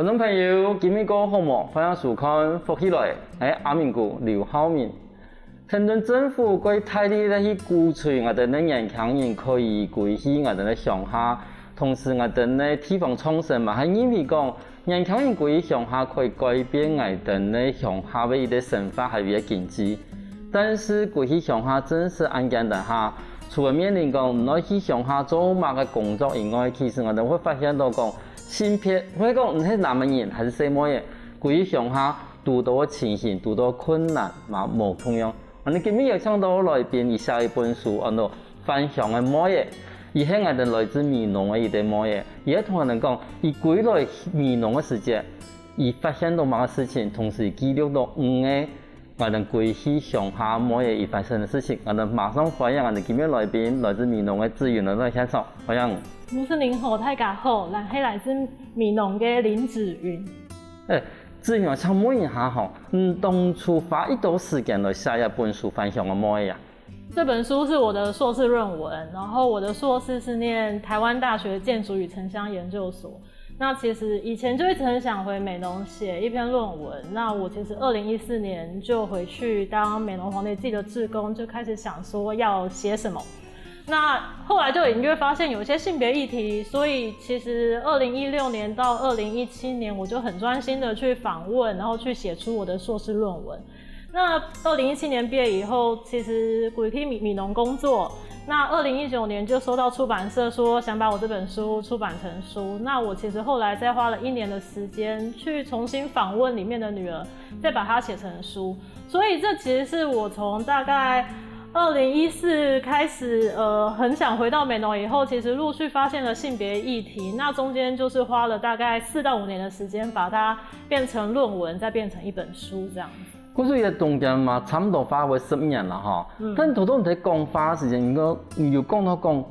观众朋友，今日个好无？欢迎收看福起来，阿明哥刘浩明。深圳政府规大力咧去鼓吹我哋年轻人可以归去我哋咧乡下，同时我哋咧地方创生嘛，系因为讲年轻人归去乡下可以改变我哋咧乡下嘅一啲生活还有经济。但是归去乡下真是安简单哈。除了面临讲唔可以去乡下做乜嘅工作以外，其实我哋会发现到讲。性别，或者讲唔系男人还是什么嘢，归去乡下遇到嘅情形、遇到困难嘛无同样。我哋今日又请到来宾，伊写一本书，分享嘅乜嘢？伊系我哋来自闽南嘅一啲乜嘢？伊系同人讲，伊归来闽南嘅时节，伊发现到乜嘅事情，同时记录到嘅我哋归去乡下乜嘢而发生嘅事情。我哋马上欢迎我哋今日来宾，来自闽南嘅资源来现场，欢迎。主持人好，大家好，系来自闽南嘅林子云。子云，我想问一下哈，当初花一多时间来写一本书，分享嘅乜嘢？这本书是我的硕士论文，然后我的硕士是念台湾大学建筑与城乡研究所。那其实以前就一直很想回美浓写一篇论文。那我其实2014年就回去当美浓黄蝶记的志工，就开始想说要写什么。那后来就隐约发现有一些性别议题，所以其实2016年到2017年，我就很专心的去访问，然后去写出我的硕士论文。那2017年毕业以后，其实回去闽南工作。那2019年就收到出版社说想把我这本书出版成书。那我其实后来再花了1年的时间去重新访问里面的女儿，再把它写成书。所以这其实是我从大概2014开始，很想回到美浓以后，其实陆续发现了性别议题，那中间就是花了大概4到5年的时间，把它变成论文，再变成一本书这样子。嗰時嘅中間嘛，差唔多花為10年啦，哈。但好多人喺講花嘅時間，要講到講，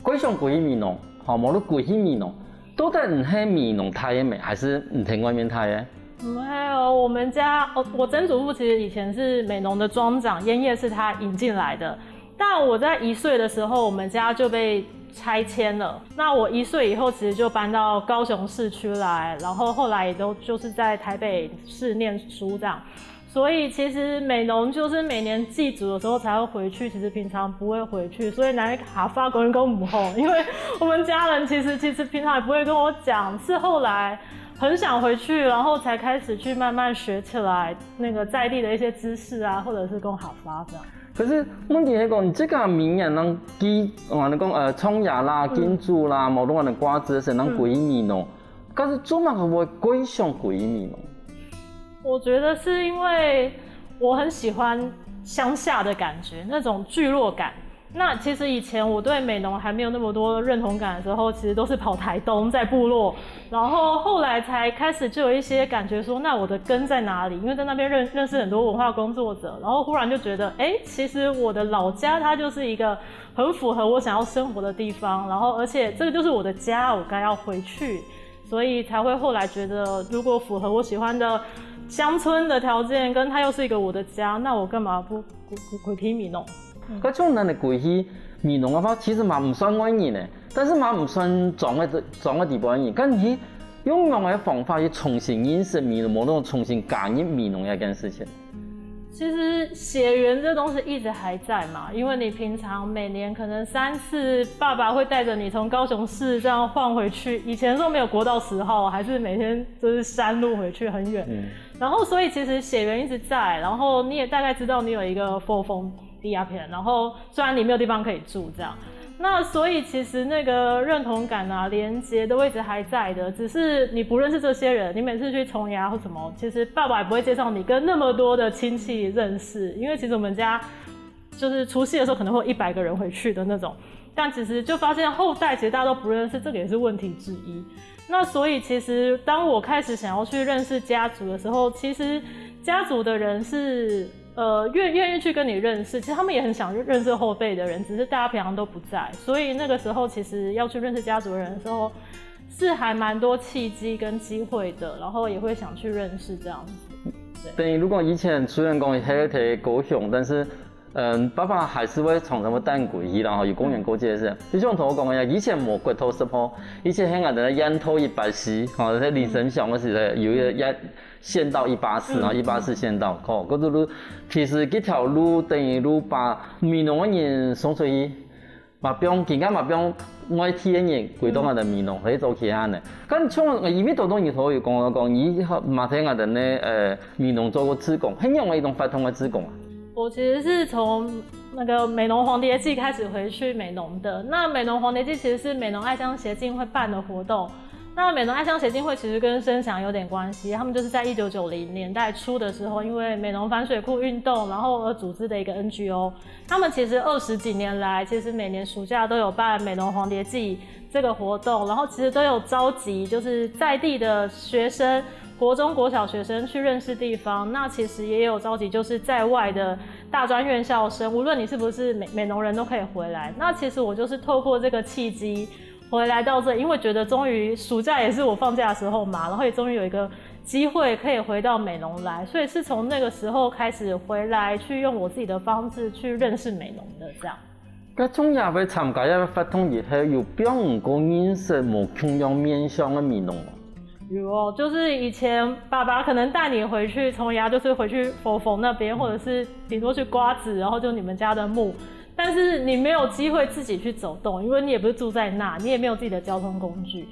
歸上歸去闽南，哈，冇得歸去闽南，到底唔係闽南台嘅咩，還是唔係外面台嘅？没有，我们家我曾祖父其實以前是美濃的莊長，煙葉是他引進來的。但我在1歲的時候，我們家就被拆遷了。那我1歲以後，其實就搬到高雄市區來，然後後來也都就是在台北市念書這樣。所以其實美濃就是每年祭祖的時候才會回去，其實平常不會回去。所以來下發講唔好，因為我們家人其實平常也不會跟我講，是後來很想回去，然後才開始去慢慢學起來那個在地的一些知識啊，或者是講下發這樣。可是問題係講，你這個閩南人我哋講蔥芽啦、金珠啦，冇多人瓜子是能歸闽南，但是做乜會歸上歸闽南？我覺得是因為我很喜歡鄉下的感覺，那種聚落感。那其實以前我對美濃還沒有那麼多認同感的時候，其實都是跑台東在部落，然後後來才開始就有一些感覺說，那我的根在哪裡？因為在那邊認識很多文化工作者，然後忽然就覺得，其實我的老家它就是一個很符合我想要生活的地方，然後而且這個就是我的家，我該要回去，所以才會後來覺得，如果符合我喜歡的鄉村的條件，跟它又是一個我的家，那我幹嘛不回去闽南？嗰種人嚟歸去闽南嘅話，其實嘛唔算外人嘅，但是嘛唔算撞嘅地方人。咁你用嘅方法去重新認識闽南，冇那種重新加入闽南一件事情。其實血緣這東西一直還在嘛，因為你平常每年可能3次，爸爸會帶着你從高雄市這樣換回去。以前的時候沒有國道10號，還是每天就是山路回去很遠。然後所以其實血緣一直在，然後你也大概知道你有一個佛峰地亞片，然後雖然你沒有地方可以住這樣，那所以其實那個認同感啊、連結都一直還在的，只是你不認識這些人，你每次去重牙或什麼，其實爸爸也不會介紹你跟那麼多的親戚認識，因為其實我們家就是除夕的時候可能會有100個人回去的那種，但其實就發現後代其實大家都不認識，這個也是問題之一。那所以其實當我開始想要去認識家族的時候，其實家族的人是願意去跟你認識，其實他們也很想認識後輩的人，只是大家平常都不在，所以那個時候其實要去認識家族的人的時候，是還蠻多契機跟機會的，然後也會想去認識這樣子。等於如果以前雖然講喺高雄，但是爸爸还是会常常会带回去，然后有公园过节时，就像同我讲的，以前无骨头食谱，以前喺我哋烟头140，吼，在李生上嗰时咧，有一个限到184，然后184限到，吼，嗰度其实嗰条路等于路把闽南嘅人送出去，嘛边更加嘛边外地嘅人回到我哋闽南去做其他嘅。咁像伊邊度當然可以講，伊嘛睇我哋咧闽南做過志工，很用嘅一種發通嘅志工啊。我其实是从那个美浓黄蝶季开始回去美浓的。那美浓黄蝶季其实是美浓爱乡协进会办的活动。那美浓爱乡协进会其实跟声响有点关系，他们就是在1990年代初的时候，因为美浓反水库运动，然后而组织的一个 NGO。他们其实20几年来，其实每年暑假都有办美浓黄蝶季这个活动，然后其实都有召集就是在地的学生。国中、国小学生去认识地方，那其实也有召集，就是在外的大专院校生，无论你是不是美浓人都可以回来。那其实我就是透过这个契机回来到这，因为觉得终于暑假也是我放假的时候嘛，然后也终于有一个机会可以回到美浓来，所以是从那个时候开始回来，去用我自己的方式去认识美浓的这样。咁中也要參加一個發通熱係有邊唔個認識無同樣面向嘅闽南。有哦，就是以前爸爸可能带你回去，从牙就是回去佛佛那边，或者是顶多去瓜子，然后就你们家的墓，但是你没有机会自己去走动，因为你也不是住在那，你也没有自己的交通工具。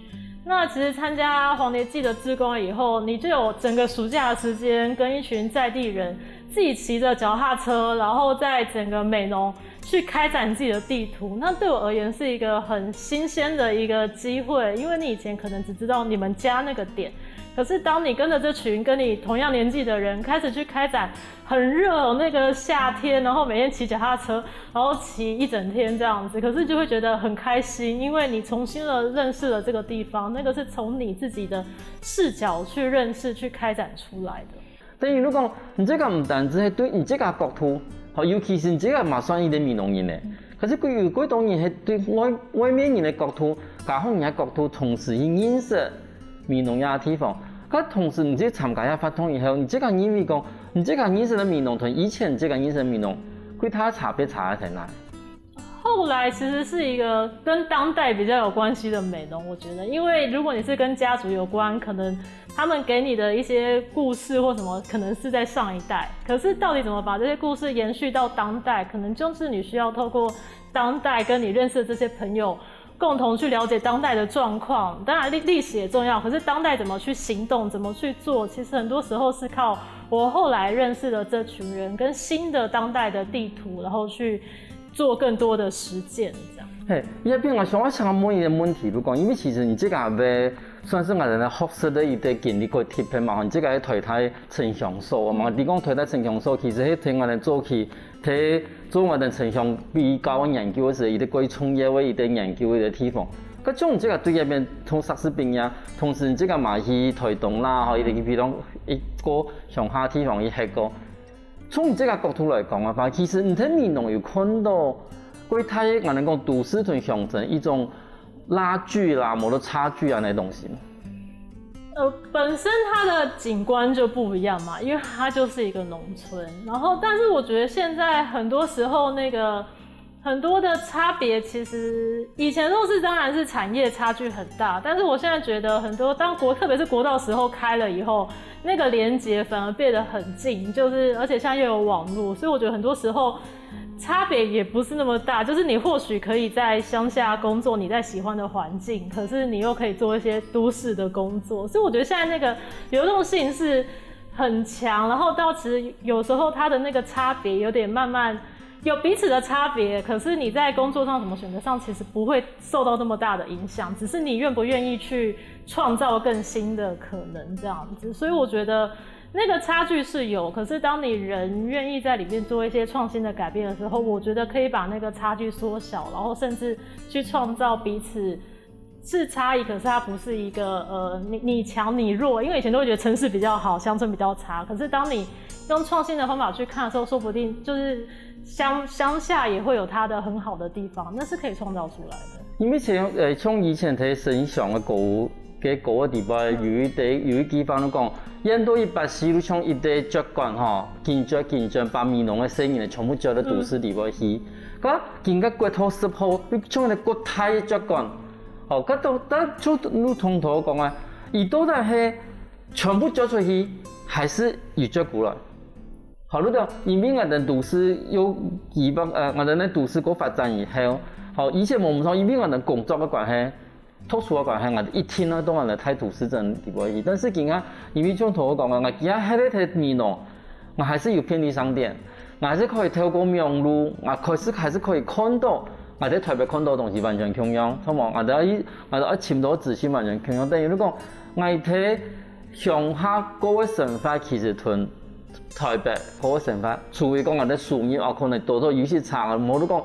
那其实参加黄蝶季的志工以后，你就有整个暑假的时间，跟一群在地人自己骑着脚踏车，然后在整个美浓去开展自己的地图。那对我而言是一个很新鲜的一个机会，因为你以前可能只知道你们家那个点，可是当你跟着这群跟你同样年纪的人开始去开展很热那个夏天，然后每天骑脚踏车，然后骑一整天这样子，可是就会觉得很开心，因为你重新的认识了这个地方，那个是从你自己的视角去认识、去开展出来的。等于你講，你這個唔單止係對你這個國土，尤其是你這個嘛算一啲闽南人咧。可是佢有幾多人係對外面人嘅國土，加上人嘅國土，同時去認識闽南嘅地方。咁同時你即參加一發通以後，你這個認為講，你這個認識嘅闽南同以前這個認識嘅闽南，佢它差別差在哪？後來其實是一個跟當代比較有關係的美濃，我覺得，因為如果你是跟家族有關，可能他們給你的一些故事或什麼，可能是在上一代。可是到底怎麼把這些故事延續到當代，可能就是你需要透過當代跟你認識的這些朋友，共同去了解當代的狀況。當然歷史也重要，可是當代怎麼去行動，怎麼去做，其實很多時候是靠我後來認識的這群人跟新的當代的地圖，然後去做更多的實踐，這樣。嘿，一邊我想問一個問題，不講，因為其實你這個係算是我哋學識的一啲經歷個 tip 嘛，你這個係推太城鄉所啊嘛，你講推太城鄉所，其實係聽我哋做起，睇做我哋城鄉比較研究嘅時候，一啲關於創業嘅一啲研究嘅地方。咁種這個對入邊從碩士畢業，同時你這個嘛去推動啦，可以啲譬如一個鄉下地方去學過。從你這個角度來講嘅話，其實你睇闽南有看到關太我哋講都市同鄉鎮一種拉距啦、冇得差距啊那東西。本身它的景觀就不一樣嘛，因為它就是一個農村。然後，但是我覺得現在很多時候那個很多的差別，其實以前都是當然是產業差距很大，但是我現在覺得很多當特別是國道時候開了以後，那個連結反而變得很近，就是而且現在又有網絡，所以我覺得很多時候差別也不是那麼大，就是你或許可以在鄉下工作你在喜歡的環境，可是你又可以做一些都市的工作，所以我覺得現在那個流動性是很強，然後到其實有時候它的那個差別有點慢慢有彼此的差別，可是你在工作上怎麼選擇上其實不會受到那麼大的影響，只是你願不願意去創造更新的可能這樣子，所以我覺得那個差距是有，可是當你人願意在裡面做一些創新的改變的時候，我覺得可以把那個差距縮小，然後甚至去創造彼此是差異，可是它不是一個你強你弱，因為以前都會覺得城市比較好，鄉村比較差，可是當你用創新的方法去看的時候，說不定就是鄉下也會有它的很好的地方，那是可以創造出來的。因為像以前睇聲響嘅歌嘅高嘅地方，有一地方讲，印度180路像一地脚管吼，紧張把美濃嘅聲音全部叫到都市地方去。咁見個骨頭濕好，你將個骨體腳管，哦，咁都你通途講啊，而到底係全部叫出去，還是要腳過來？好，你講因為我哋都市有地方我哋咧都市個發展以後，好，以前冇錯，因為我哋工作嘅關係。特殊嘅關係，我哋一天咧都係嚟睇都市鎮地方去，但是而家因為像頭我講嘅，我而家喺呢睇面咯，我還是有便利商店，我還是可以透過網絡，我還是可以看到，我喺台北看到東西完全同樣，同埋我哋一尋到資訊完全同樣，等於你講我睇鄉下嗰個生活其實同台北嗰個生活，除非講我哋數面可能多有些差，冇你講。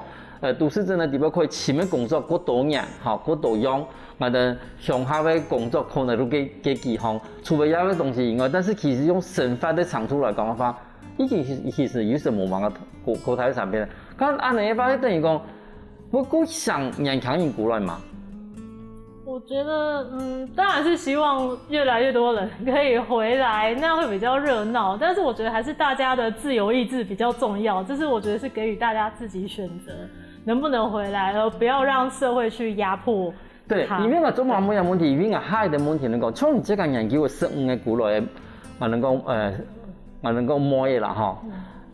都市鎮嘅地方可以前面工作嗰多年，嚇嗰多樣，我哋鄉下嘅工作可能都幾幾項，除非有啲東西以外，但是其實用生活的長處來講嘅話，已經其實有時冇辦法過睇上邊。咁按你話，等於講，我想年輕人過來嘛？我覺得，當然是希望越來越多人可以回來，那樣會比較熱鬧。但是我覺得還是大家的自由意志比較重要，這是我覺得是給予大家自己選擇，能不能回來，而不要讓社會去壓迫。對，因為我做冇乜問題，因為我下一個問題能講，從這個研究15個過來，我能講摸嘢啦吼。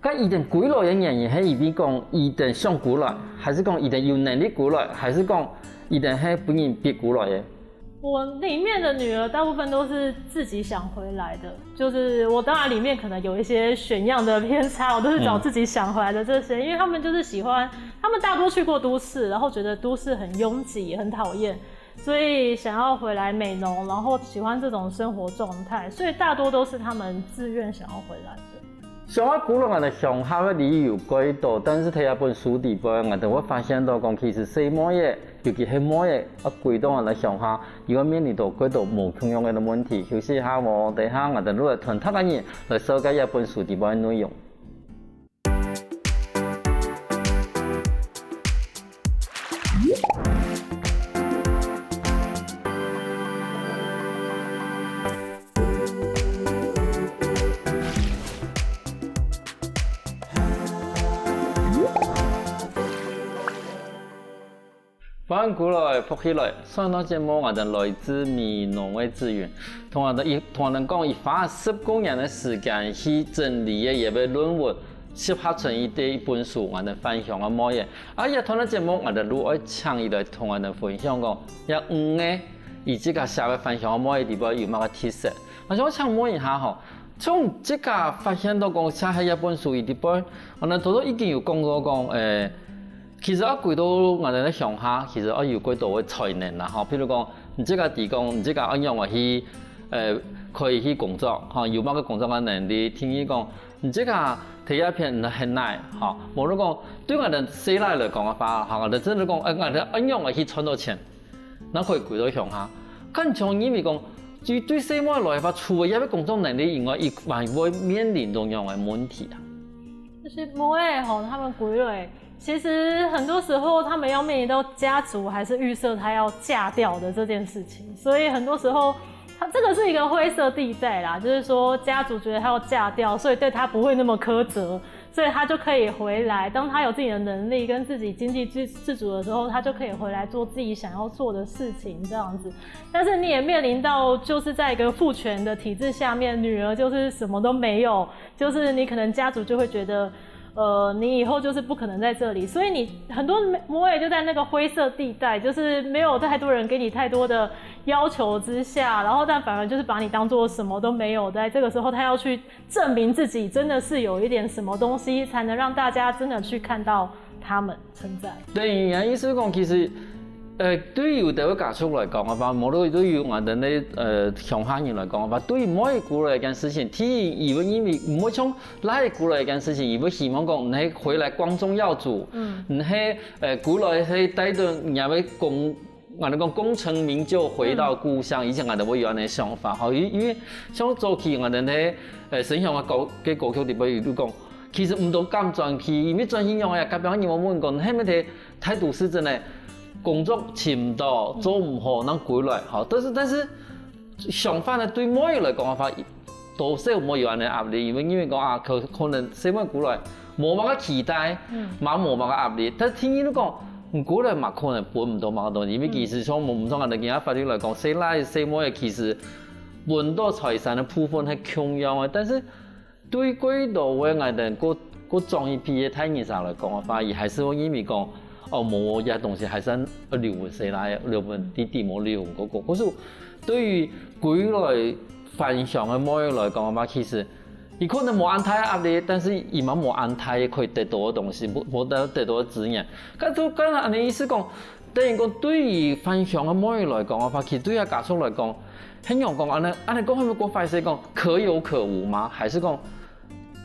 咁一定過來嘅原因係因為講一定想過來，還是講一定有能力過來，還是講？一定係本人別過來嘅。我裡面的女兒大部分都是自己想回來的，就是我當然裡面可能有一些選樣的偏差，我都是找自己想回來的這些，因為他們就是喜歡，他們大多去過都市，然後覺得都市很擁擠、很討厭，所以想要回來美濃，然後喜歡這種生活狀態，所以大多都是他們自願想要回來的。上海古老我哋鄉下嘅旅遊幾多，但是睇一本書地方，我哋會發現到講，其實細摩嘢，尤其係摩嘢，幾多我哋鄉下，如果面臨到幾多冇同樣嘅問題，休息下我哋下我哋都係同他嘅人來修改一本書地方嘅內容。翻過來復起來，上到節目我哋來自美濃嘅資源，同人講，伊花10多年嘅時間去整理嘅一本論文，集合成一本書，我哋分享嘅乜嘢。啊，一同嘅節目我哋都愛請伊來同我哋分享講，有5個以這個社會分享嘅乜嘢地方有乜個特色。我想請問一下吼，從這個發現到講寫係一本書嘅地方，我哋都已經有講過講其實幾多我哋咧鄉下，其實有幾多嘅才能啦，譬如講，你這個地方，你這個應用我去可以去工作，有乜個工作嘅能力，聽伊講，你這個睇一片很難，無如講對我哋細來嚟講嘅話，我哋真係講，我哋應用我去賺到錢，那可以幾多鄉下？更從因為講，對細摩來話，除咗一個工作能力以外，亦還會面臨同樣嘅問題啊。就是摩耶吼，他們歸類。其實很多時候，他們要面臨到家族還是預設他要嫁掉的這件事情，所以很多時候，這個是一個灰色地帶啦。就是說，家族覺得他要嫁掉，所以對他不會那麼苛責，所以他就可以回來。當他有自己的能力跟自己經濟自主的時候，他就可以回來做自己想要做的事情，這樣子。但是你也面臨到，就是在一個父權的體制下面，女兒就是什麼都沒有，就是你可能家族就會覺得。你以後就是不可能在這裡，所以你很多摩耶就在那個灰色地帶，就是沒有太多人給你太多的要求之下，然後但反而就是把你當作什麼都沒有，在這個時候他要去證明自己真的是有一點什麼東西，才能讓大家真的去看到他們存在。對，意思講其實。對於有啲家屬來講嘅話，無論對於我哋咧鄉下人來講嘅話，對於每一個來一件事情，因為唔會從哪一個來一件事情，而會希望講唔係回來光宗耀祖，唔係過來係帶到人為我哋講功成名就回到故鄉，以前我哋會有咁嘅想法，因為像早期我哋咧省鄉嘅高級地方都講，其實唔到咁轉去，因為轉型用嘅，隔壁人問講，係咪睇態度是真係？工作簽唔到，做唔好，能歸來，好，但是相反的，对某一来讲法，多少冇有安尼压力，因为讲啊，可能生活过来冇乜个期待，冇乜个压力。但是听伊都讲，过来嘛可能分唔到乜东西，因为其实从唔从人哋其他法律来讲，生奶生某嘅其实分到财产的部分係共樣嘅，但是對幾多位我哋個裝一批嘅太年上來講嘅話，而還是我因為講冇嘢東西還是要留回生奶，留回啲冇留嗰個。可是對於幾來分享嘅某嘢來講嘅話，其實伊可能冇安泰壓力，但是伊嘛冇安泰可以得到嘅東西，冇得到嘅資源。咁就咁安尼意思講，等於講對於分享嘅某嘢來講嘅話，其實對於家屬來講。很有講安尼講，係咪國法師講可有可無嗎？還是講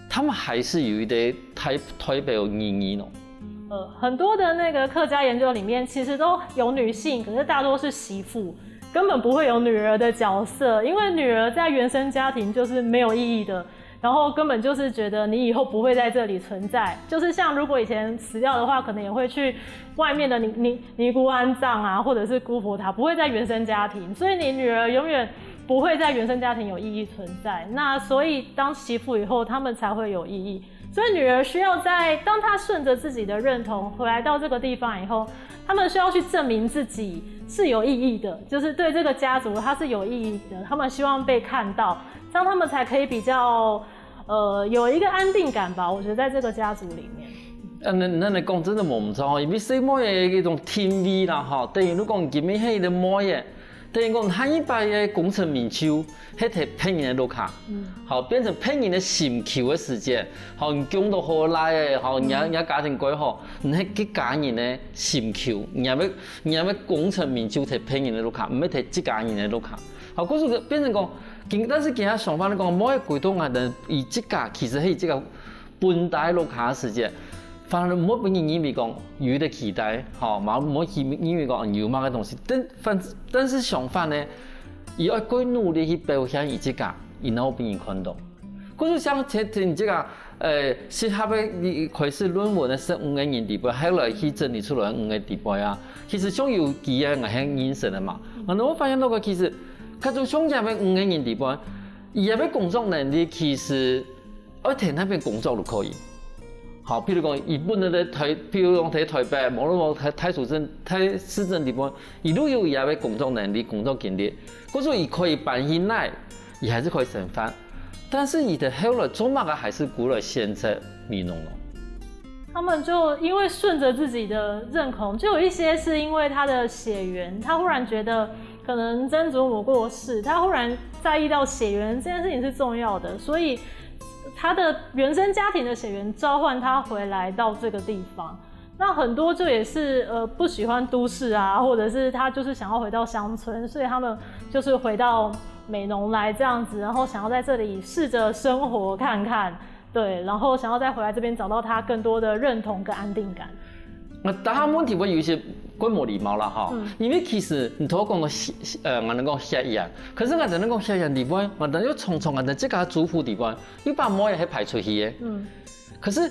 他們還是有一點台北有意義呢？很多的那個客家研究裡面，其實都有女性，可是大多是媳婦，根本不會有女兒的角色，因為女兒在原生家庭就是沒有意義的。然後根本就是覺得你以後不會在這裡存在，就是像如果以前死掉的話，可能也會去外面的尼姑安葬啊，或者是姑婆塔，不會在原生家庭，所以你女兒永遠不會在原生家庭有意義存在。那所以當媳婦以後，他們才會有意義。所以女兒需要當她順着自己的認同回來到這個地方以後，他們需要去證明自己是有意義的，就是對這個家族它是有意義的，他們希望被看到。這樣他們才可以比較，有一個安定感吧。我覺得在這個家族裡面。咱來講真的冇錯，因為細某嘅一種天味啦，吼，等於你講今日係個某嘢，等於講下一輩嘅功成名就，係睇騙人嘅路卡，好變成騙人嘅尋求嘅時間，好你講到好來嘅，好人家家庭規劃，你係幾家人嘅尋求，人家要功成名就睇騙人嘅路卡，唔係睇幾家人嘅路卡，好，嗰時變成講。但是其他相反嚟講，某一個動啊，但以這個其實係這個本帶落卡時間，反而冇俾人因為講有啲期待，嚇，冇因為講有乜嘅東西，但是相反呢，伊要過努力去表現伊這個，然後俾人看到。嗰就像前這個適合嘅開始論文嘅15個年地步，後來去整理出來5個地步啊，其實仲有幾樣係現實嘅嘛。我發現到個其實。佢做商業嘅5個年地步，伊嘅工作能力其實喺喺那邊工作都可以。好，譬如講，伊本來譬如講喺台北，無論喺台市政地步，伊都有伊嘅工作能力、工作經歷，嗰時伊可以搬進來，伊還是可以生飯。但是伊的後來做乜嘅還是顧了現在民農咯。他們就因為順着自己的認同，就有一些是因為他的血緣，他忽然覺得。可能曾祖母過世，他忽然在意到血緣這件事情是重要的，所以他的原生家庭的血緣召喚他回來到這個地方。那很多就也是不喜歡都市啊，或者是他就是想要回到鄉村，所以他們就是回到美濃來這樣子，然後想要在這裡試着生活看看，對，然後想要再回來這邊找到他更多的認同跟安定感。但係問題會有一些規模禮貌啦，哈，因為其實你頭講個我哋講血緣，可是我哋講血緣地方，我哋要重我哋這個族譜地方，要把某嘢係排出去嘅。可是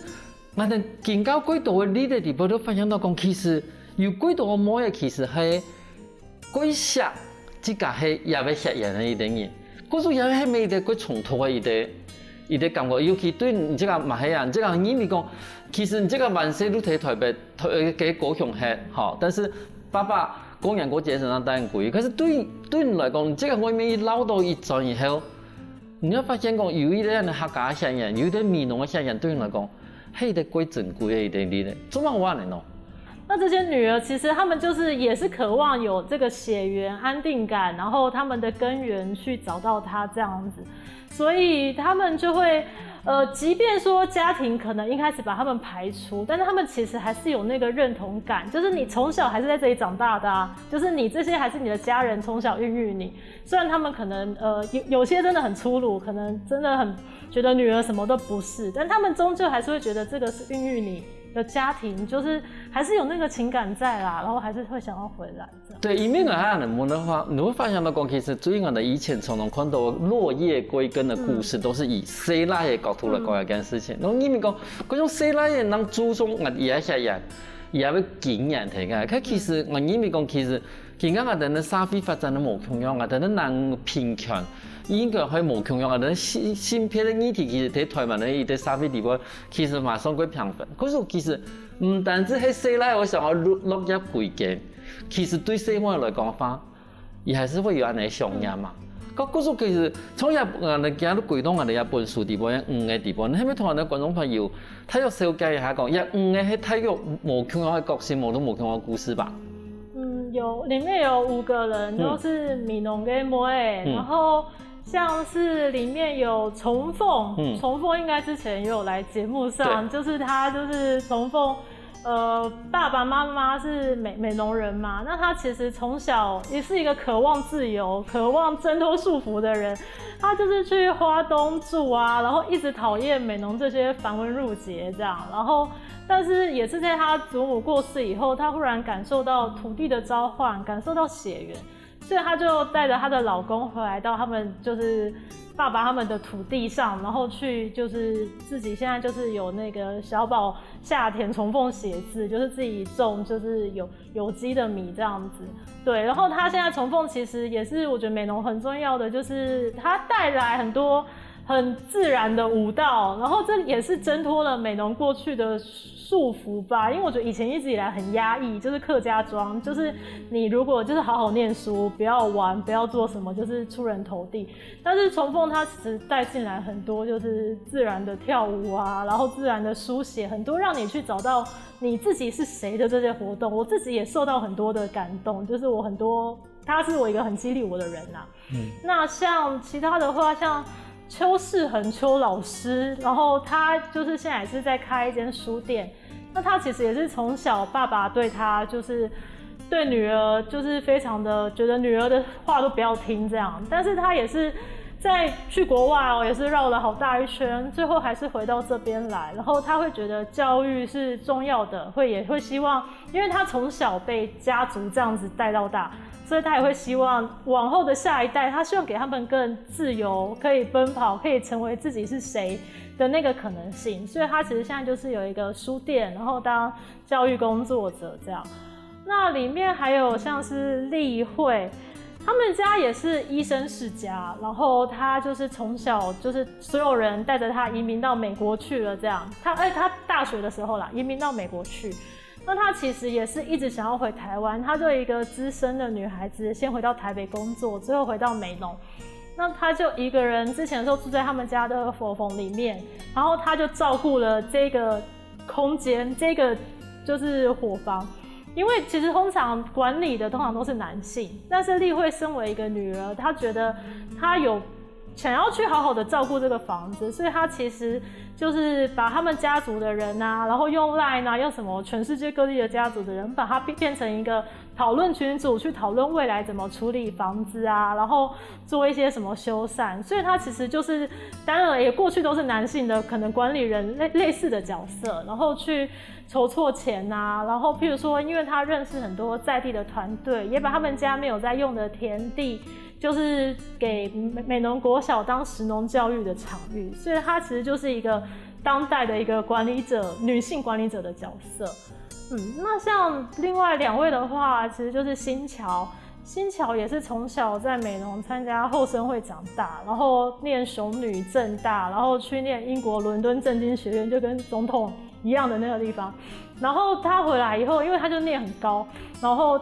我哋見到幾多嘅呢啲地方都發現到講，其實有幾多嘅某嘢其實係幾少，這個係也係血緣嘅一點嘢，嗰種也係咪一啲幾衝突嘅一啲感覺，尤其對你這個馬來人，這個因為講，其實你這個萬世都喺台北嘅高雄係好，但是爸爸工人國節上當然貴，可是對你來講，這個外面一撈到一轉以後，你要發現講有一啲客家血緣，有啲閩南嘅血緣，對你來講係啲貴珍貴嘅一啲啲，做乜話呢？那這些女兒其實她們就是也是渴望有這個血緣安定感，然後她們的根源去找到它這樣子，所以她們就會即便說家庭可能一開始把他們排除，但是他們其實還是有那個認同感，就是你從小還是在這裡長大的啊，就是你這些還是你的家人從小孕育你，雖然他們可能有些真的很粗魯，可能真的很覺得女兒什麼都不是，但他們終究還是會覺得這個是孕育你的家庭，就是還是有那個情感在啦，然後還是會想要回來。對，因為我還能問的話，你會發現到講，其實最近的以前常常看到落葉歸根的故事，都是以西拉的角度來講一件事情。然後因為講嗰種西拉的人注重我哋一些人，也會經驗睇嘅。佢其實我因為講，其實其他的人社会发展的无共样啊，但係人平權應該係無共樣啊，但係性別的議題其實喺台灣的伊個社會地位其實馬上會平分。可是其實唔單止喺社內，我想要落入規矩，其實對社會來講話，也還是會有安尼上癮嘛。嗰時其實從日人行到軌道，人哋日本數地方嘅地方，係咪同人哋觀眾朋友體育小姐一下講，日嘅係體育無共樣嘅角色，無共樣嘅故事吧？里面有5個人，都是米農跟摩耶，然後像是里面有重鳳，重鳳應該之前也有來節目上，就是他就是重鳳，爸爸媽媽是美農人嘛，那他其實從小也是一個渴望自由、渴望掙脫束縛的人，他就是去花東住啊，然後一直討厭美農這些繁文縟節這樣，然後但是也是在他祖母過世以後，他忽然感受到土地的召喚，感受到血緣，所以他就帶着他的老公回來到他們就是爸爸他們的土地上，然後去就是自己現在就是有那個小寶下田重鳳寫字，就是自己種就是有機的米這樣子。對，然後他現在重鳳其實也是我覺得美農很重要的，就是他帶來很多很自然的舞蹈，然後這也是掙脫了美農過去的束縛吧，因為我覺得以前一直以來很壓抑，就是客家莊，就是你如果就是好好念書，不要玩，不要做什麼，就是出人頭地。但是重鳳它其實帶進來很多就是自然的跳舞啊，然後自然的書寫，很多讓你去找到你自己是誰的這些活動。我自己也受到很多的感動，就是我很多，他是我一個很激勵我的人啦。那像其他的話，像邱世恆邱老師，然後他就是現在也是在開一間書店。那他其實也是從小爸爸對他就是對女兒就是非常的覺得女兒的話都不要聽這樣，但是他也是在去國外哦，也是繞了好大一圈，最後還是回到這邊來，然後他會覺得教育是重要的，也會希望，因為他從小被家族這樣子帶到大，所以他也會希望往後的下一代，他希望給他們更自由，可以奔跑，可以成為自己是誰的那個可能性。所以他其實現在就是有一個書店，然後當教育工作者這樣。那裡面還有像是立慧，他們家也是醫生世家，然後他就是從小就是所有人帶着他移民到美國去了這樣。他大學的時候啦，移民到美國去。那他其實也是一直想要回台灣，他就一個資深的女孩子，先回到台北工作，之後回到美農。那他就一個人，之前的時候住在他們家的佛縫裡面，然後他就照顧了這個空間，這個就是伙房。因為其實通常管理的通常都是男性，但是立慧身為一個女兒，她覺得她有想要去好好的照顧這個房子，所以她其實就是把他們家族的人啊，然後用 LINE 啊，用什麼全世界各地的家族的人，把它變成一個討論群組，去討論未來怎麼處理房子啊，然後做一些什麼修繕。所以她其實就是當然也過去都是男性的可能管理人類似的角色，然後去籌措錢啊，然後譬如說，因為她認識很多在地的團隊，也把他們家沒有在用的田地，就是給美濃國小當食農教育的場域，所以她其實就是一個當代的一個管理者，女性管理者的角色。那像另外2位的話，其實就是新橋。新橋也是從小在美濃參加後生會長大，然後念雄女政大，然後去念英國倫敦政經學院，就跟總統一樣的那個地方。然後他回來以後，因為他就念很高，然後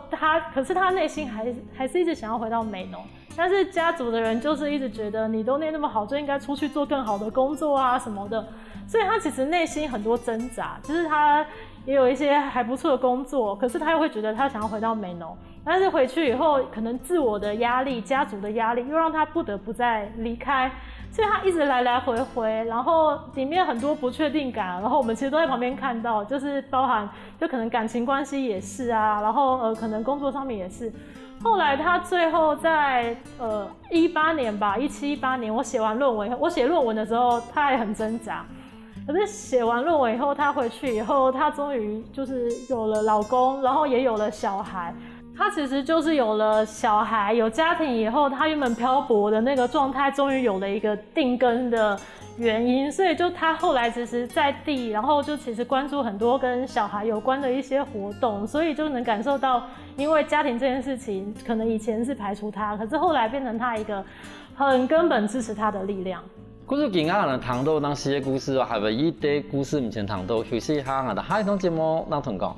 可是他內心還是一直想要回到美濃，但是家族的人就是一直覺得你都念那麼好，就應該出去做更好的工作啊什麼的，所以他其實內心很多掙扎，就是他也有一些還不錯的工作，可是他又會覺得他想要回到美濃，但是回去以後可能自我的壓力、家族的壓力又讓他不得不再離開，所以他一直來來回回，然後裡面很多不確定感，然後我們其實都在旁邊看到，就是包含就可能感情關係也是啊，然後可能工作上面也是。後來他最後在18年吧，17、18年我寫完論文，我寫論文的時候他也很掙扎。可是寫完論文以後，他回去以後，他終於就是有了老公，然後也有了小孩。他其实就是有了小孩、有家庭以后，他原本漂泊的那个状态，终于有了一个定根的原因，所以就他后来其实在地，然后就其实关注很多跟小孩有关的一些活动，所以就能感受到，因为家庭这件事情，可能以前是排除他，可是后来变成他一个很根本支持他的力量。故事今仔日谈到当时的故事，还未伊啲故事唔前谈到，休息一下，我哋下一档节目咱同讲。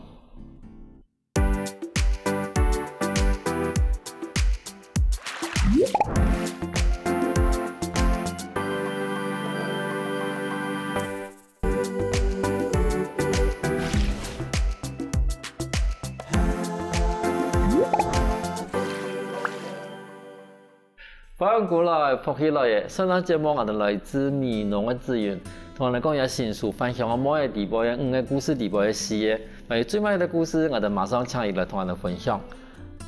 翻过来，复起来嘅，上档节目我哋来自美浓嘅资源，同我哋讲一新书分享我每个地步嘅5个故事地步嘅事嘅，而最尾的故事我哋马上请伊来同我哋分享。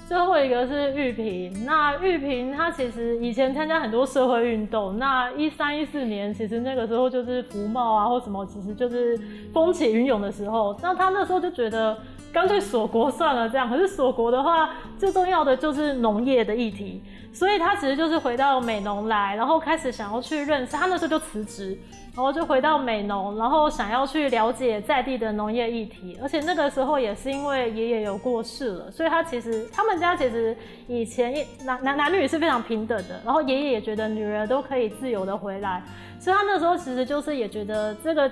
最后一个是玉萍，那玉萍她其实以前参加很多社会运动，那13、14年其实那个时候就是服贸啊或什么，其实就是风起云涌的时候，那她那时候就觉得干脆锁国算了这样，可是锁国的话，最重要的就是农业的议题，所以她其实就是回到美浓来，然后开始想要去认识，她那时候就辞职。然后就回到美浓，然后想要去了解在地的农业议题，而且那个时候也是因为爷爷有过世了，所以他们家其实以前男女是非常平等的，然后爷爷也觉得女儿都可以自由的回来，所以他那时候其实就是也觉得这个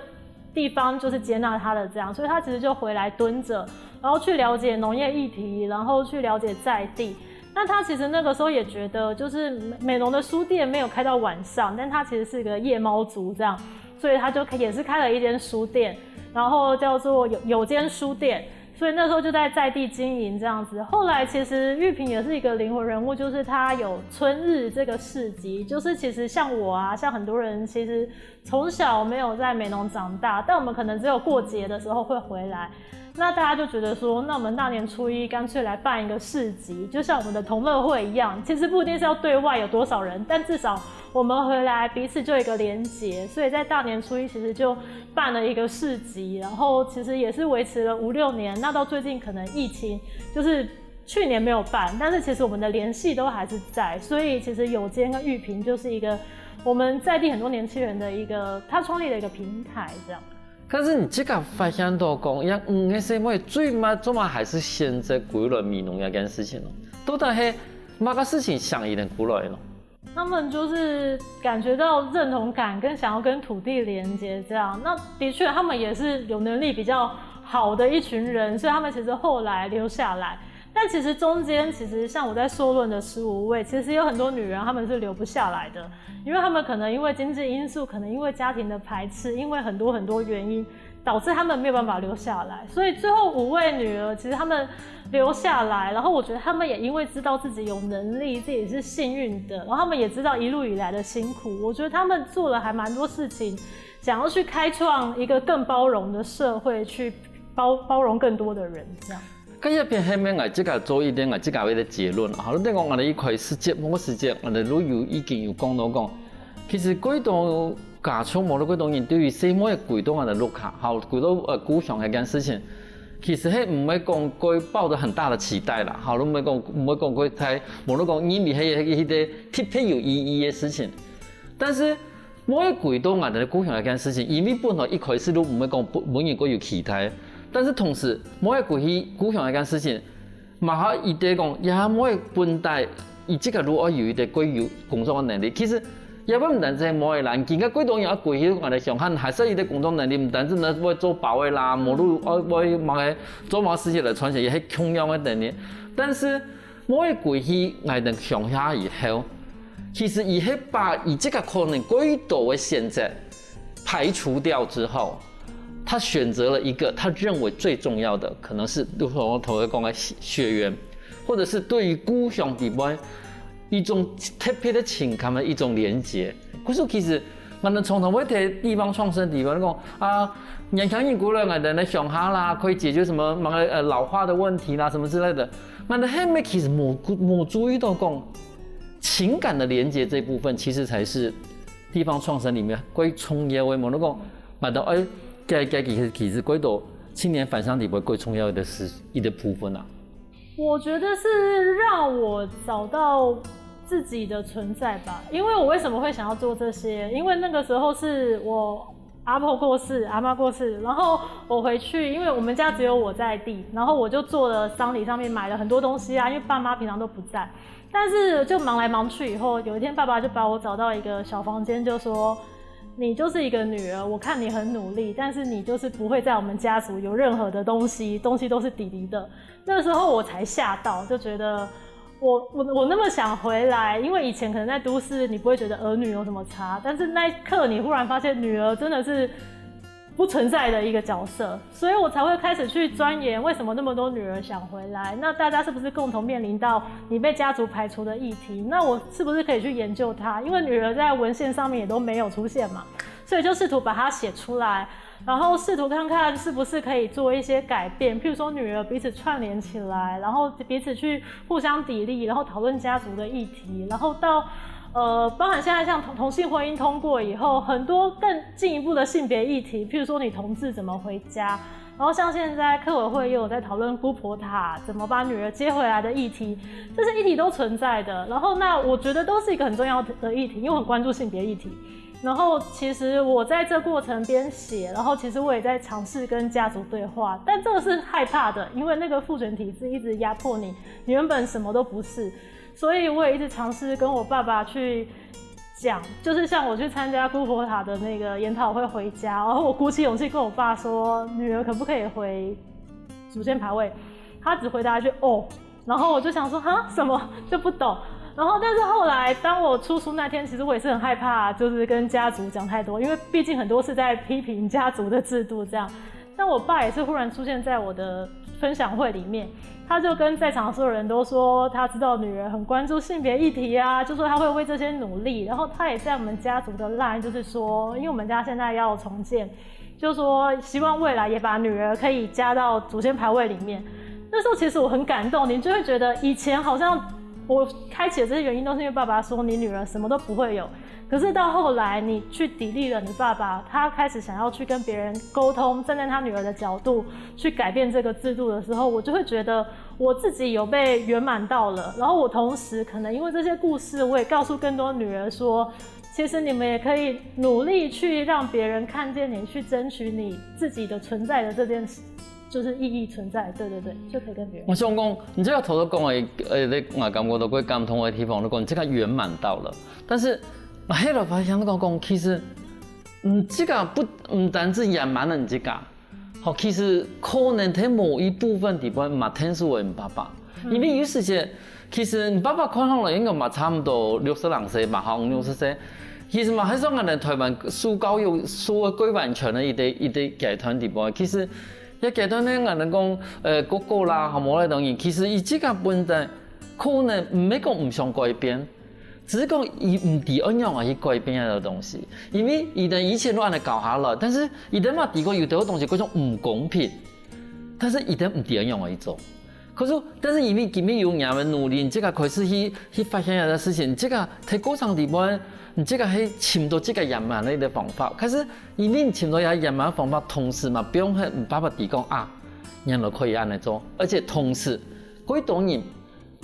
地方就是接纳他的这样，所以他其实就回来蹲着，然后去了解农业议题，然后去了解在地。那他其实那个时候也觉得，就是美浓的书店没有开到晚上，但他其实是个夜猫族这样，所以他就也是开了一间书店，然后叫做有间书店，所以那时候就在地经营这样子。后来其实玉萍也是一个灵魂人物，就是他有春日这个市集，就是其实像我啊，像很多人其实从小没有在美浓长大，但我们可能只有过节的时候会回来。那大家就觉得说，那我们大年初一干脆来办一个市集，就像我们的同乐会一样。其实不一定是要对外有多少人，但至少我们回来彼此就有一个连结。所以在大年初一其实就办了一个市集，然后其实也是维持了5、6年。那到最近可能疫情就是去年没有办，但是其实我们的联系都还是在。所以其实有间跟玉萍就是一个我们在地很多年轻人的一个他创立的一个平台这样。可是你这个发现到讲，因5个姊妹最嘛还是选择归来美浓一件事情咯。到底是哪个事情想一点过来咯？他们就是感觉到认同感，跟想要跟土地连接这样。那的确，他们也是有能力比较好的一群人，所以他们其实后来留下来。但其实中间，其实像我在硕论的15位，其实有很多女人她们是留不下来的，因为她们可能因为经济因素，可能因为家庭的排斥，因为很多原因，导致她们没有办法留下来。所以最后5位女儿，其实她们留下来，然后我觉得她们也因为知道自己有能力，自己是幸运的，然后她们也知道一路以来的辛苦，我觉得她们做了还蛮多事情，想要去开创一个更包容的社会，去包容更多的人这样。咁一边下面我即个做一点我即个的结论，好，你讲我哋一块世界，某个世界，我哋都有已经有讲到讲，其实几多家长无几多人对于什么嘅几多人嘅录卡，好几多鼓上一件事情，其实係唔係講佢抱着很大的期待啦，好，唔係講佢睇，無論講因為係啲特別有意義嘅事情，但是每幾多人哋鼓上一件事情，因為本來一開始都唔係講每人都有期待。但是同時，每一個去鼓響一件事情，嘛下伊哋講，也每一本代，伊即個如果有伊哋具有工作嘅能力，其實也不單止係每個人，見個幾多人要貴起我哋上漢，還是伊哋工作能力，唔單止呢會做保衛啦，無路會忙嘅做某事情來傳承，也係同樣嘅能力。但是每一個去我哋上下以後，其實伊係把伊即個可能幾多嘅選擇排除掉之後。他選擇了一個他認為最重要的，可能是如同頭先講嘅血緣，或者是對於故鄉地方一種特別的情感的一種連結。可是其實我哋常常會睇地方創生地方講啊，年輕人過來我哋鄉下啦，可以解決什麼老化的問題啦，什麼之類的。我哋後面其實冇注意到講情感的連結這部分，其實才是地方創生裡面最重要嘅。冇得講，我哋其實幾多青年返鄉地方最重要的是一個部分啊。我觉得是让我找到自己的存在吧。因为我为什么会想要做这些？因为那个时候是我阿婆过世，阿妈过世，然后我回去，因为我们家只有我在地，然后我就做了丧礼上面买了很多东西啊，因为爸妈平常都不在，但是就忙来忙去以后，有一天爸爸就把我找到一个小房间，就说你就是一个女儿，我看你很努力，但是你就是不会在我们家族有任何的东西都是弟弟的。那个时候我才吓到，就觉得我那么想回来，因为以前可能在都市你不会觉得儿女有什么差，但是那一刻你忽然发现女儿真的是不存在的一个角色，所以我才会开始去钻研为什么那么多女儿想回来。那大家是不是共同面临到你被家族排除的议题？那我是不是可以去研究它？因为女儿在文献上面也都没有出现嘛，所以就试图把它写出来，然后试图看看是不是可以做一些改变，譬如说女儿彼此串联起来，然后彼此去互相砥砺，然后讨论家族的议题，然后到包含现在像同性婚姻通过以后，很多更进一步的性别议题，譬如说你同志怎么回家，然后像现在客委会也有在讨论姑婆塔怎么把女儿接回来的议题，这些议题都存在的。然后那我觉得都是一个很重要的议题，因为我很关注性别议题。然后其实我在这过程边写，然后其实我也在尝试跟家族对话，但这个是害怕的，因为那个父权体制一直压迫你，你原本什么都不是。所以我也一直尝试跟我爸爸去讲，就是像我去参加姑婆塔的那个研讨会回家，然后我鼓起勇气跟我爸说，女儿可不可以回祖先牌位？他只回答一句哦，然后我就想说哈什么就不懂。然后，但是后来，当我出书那天，其实我也是很害怕，就是跟家族讲太多，因为毕竟很多是在批评家族的制度这样。但我爸也是忽然出现在我的分享会里面，他就跟在场所有人都说，他知道女儿很关注性别议题啊，就说他会为这些努力。然后他也在我们家族的 line， 就是说，因为我们家现在要重建，就说希望未来也把女儿可以加到祖先牌位里面。那时候其实我很感动，你就会觉得以前好像我开启的这些原因都是因为爸爸说你女儿什么都不会有，可是到后来你去砥砺了你爸爸，他开始想要去跟别人沟通，站在他女儿的角度去改变这个制度的时候，我就会觉得我自己有被圆满到了。然后我同时可能因为这些故事，我也告诉更多女儿说，其实你们也可以努力去让别人看见你，去争取你自己的存在的这件事。就是意义存在，对对对，就可以跟别人。我想讲，你这个头都讲的，你我感觉到过感同的地方，你讲你这个圆满到了，但是我后来发现，讲其实，这个不单止圆满了你这个，好，其实可能在某一部分地方嘛，天数你爸爸，因为有时间，其实你爸爸看上来应该嘛差不多62岁吧，好60岁。其實嘛，喺上人台灣訴教育、訴居完全嘅一啲階段地方，其實。一階段咧，人哋講國歌啦，係冇咧當然，其實伊這個本質可能唔係講唔想改變，只是講伊唔知按樣去改變嗰個東西。因為伊哋以前都按嚟搞下來，但是伊哋嘛，如果有啲東西嗰種唔公平，但是伊哋唔知按樣去做。可是，但是因為今日有人們努力，這個開始去發現一個事情，這個喺過程地方。你這個係尋到這個圓滿的方法，可是因為尋到一個圓滿方法，同時嘛，不用係唔爸爸提講啊，人都可以按嚟做，而且同時幾多人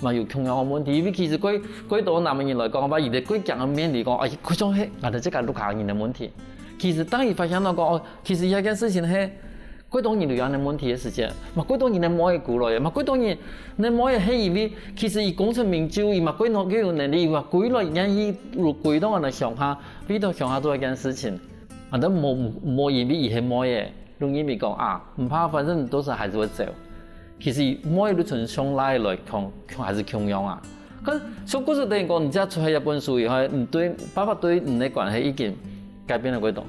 嘛有同樣嘅問題，因為其實幾多南人來講，把伊哋幾強嘅面嚟講，哎，嗰種係我哋這個陸客人嘅問題。其實當伊發現到講，哦，其實一件事情係幾多人都有呢問題嘅時間，嘛幾多人嚟摸嘅過來，嘛幾多人嚟摸嘅係因為其實伊功成名就，伊嘛幾多有能力，伊話幾來人伊幾多人嚟上下，邊度上下做一件事情，啊都冇因為伊係摸嘅，容易咪講啊，唔怕，反正都是還是會走。其實摸嘅都從上來講還是窮樣啊。咁所以故事等於講，你只出係一本書以後，你對爸爸對你嘅關係已經改變咗幾多。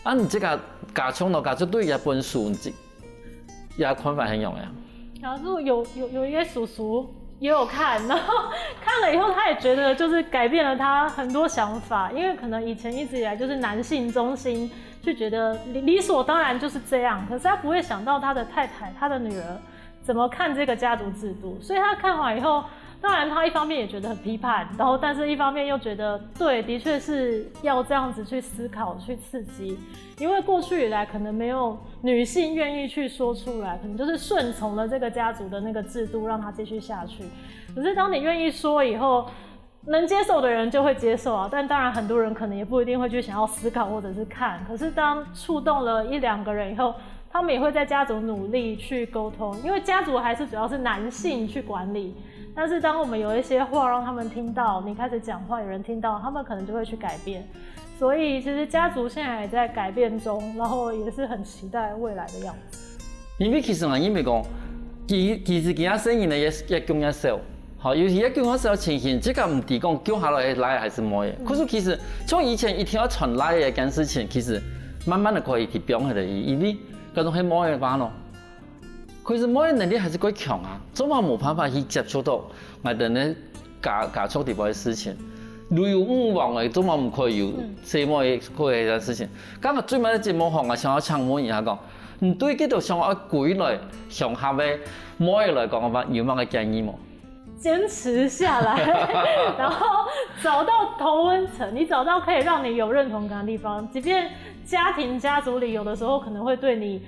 啊，你這個家長咯，家長對一本書，也看法很樣呀。然後有一個叔叔也有看，然後看了以後，他也覺得就是改變了他很多想法，因為可能以前一直以來就是男性中心，就覺得理所當然就是這樣，可是他不會想到他的太太、他的女兒怎麼看這個家族制度，所以他看完以後，当然他一方面也觉得很批判，然后但是一方面又觉得对，的确是要这样子去思考、去刺激，因为过去以来可能没有女性愿意去说出来，可能就是顺从了这个家族的那个制度，让它继续下去。可是当你愿意说以后，能接受的人就会接受啊，但当然很多人可能也不一定会去想要思考或者是看。可是当触动了1、2个人以后，他们也会在家族努力去沟通，因为家族还是主要是男性去管理。但是当我们有一些话让他们听到，你开始讲话，有人听到，他们可能就会去改变。所以其实家族现在也在改变中，然后也是很期待未来的样子。因为其实我因为讲，其实其他生意呢也更加少。好，尤其一叫我时候情形，这个唔提讲叫下来来还是冇嘢。可是其实从以前一听到传来嘅一件事情，其实慢慢的可以去表现的，因为嗰种系冇嘢法咯。可是冇嘢能力还是quite强啊，总嘛冇办法去接触到我哋呢加速地方嘅事情。旅游欲望嘅总嘛唔可以有什么嘢嗰嘅事情。今日最尾嘅节目行啊，想要请问一下讲，你对呢度想要歸來上下嘅冇嘢嚟講嘅話，有乜嘅建議冇？坚持下来，然后找到同温层，你找到可以让你有认同感的地方，即便家庭家族里有的时候可能会对你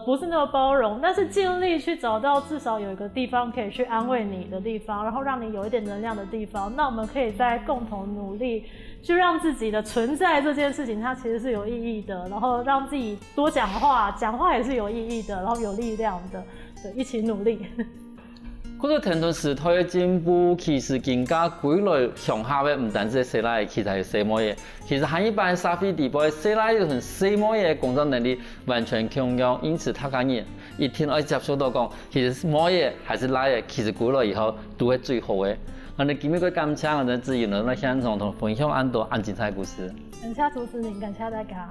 不是那么包容，但是尽力去找到至少有一个地方可以去安慰你的地方，然后让你有一点能量的地方，那我们可以再共同努力去让自己的存在这件事情它其实是有意义的，然后让自己多讲话，讲话也是有意义的，然后有力量的，对，一起努力。嗰個聽到時代嘅進步，其實更加歸來上下嘅，唔單止係細拉，其實係細模嘢。其實喺一般社會地步，細拉同細模嘢工作能力完全強樣，因此他講嘢一聽可以接觸到講，其實模嘢還是拉嘢，其實歸來以後都係最好嘅。我哋今日個感謝我哋資源嚟現場同分享很多很精彩故事。感謝主持人，感謝大家。